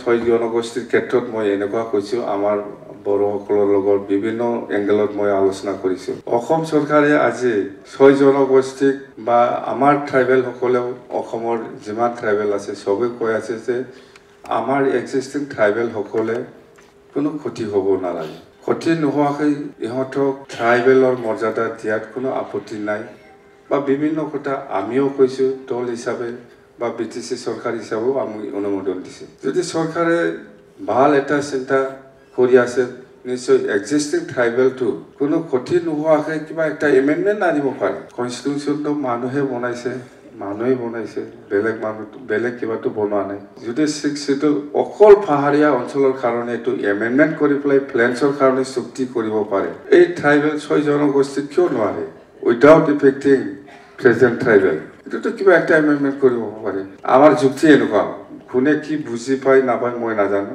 ছয় জনগোষ্ঠীৰ ক্ষেত্ৰত মই এনেকুৱা কৈছোঁ আমাৰ বড়োসকলৰ লগত বিভিন্ন এংগেলত মই আলোচনা কৰিছোঁ অসম চৰকাৰে আজি ছয় জনগোষ্ঠীক বা আমাৰ ট্ৰাইবেল সকলেও অসমৰ যিমান ট্ৰাইবেল আছে সবে কৈ আছে যে আমাৰ এক্সিষ্টিং ট্ৰাইবেল সকলে কোনো ক্ষতি হ'ব নালাগে ক্ষতি নোহোৱাকৈ ইহঁতক ট্ৰাইবেলৰ মৰ্যাদা দিয়াত কোনো আপত্তি নাই বা বিভিন্ন কথা আমিও কৈছোঁ দল হিচাপে বা বিটিসি সরকার হিসাবেও আমি অনুমোদন দিছি যদি সরকারে ভাল এটা চিন্তা কৰি আছে নিশ্চয় এক্সিষ্টিং ট্ৰাইবেল টু কোনো ক্ষতি নোহোৱাকৈ কিবা একটা এমেন্ডমেন্ট আনিব পাৰে কনস্টিটিউশনটো মানুহে বনাইছে বেলেগ কিবাটো বনোৱা নাই যদি 6 শিডিউল অকল পাহাৰীয়া অঞ্চলৰ কাৰণে এইটো এমেন্ডমেন্ট কৰি পেলাই প্লেন্সৰ কাৰণে চুক্তি কৰিব পাৰে এই ট্ৰাইবেল 6 জনগোষ্ঠী কিয় নোৱাৰে উইদাউট এফেক্টিং প্ৰেজেন্ট ট্ৰাইবেল এটো কিবা একটা এমেন্ডমেন্ট কৰিব পাৰে আমাৰ যুক্তি এনেকুৱা কোনে কি বুজি পায় নাপায় মই নাজানো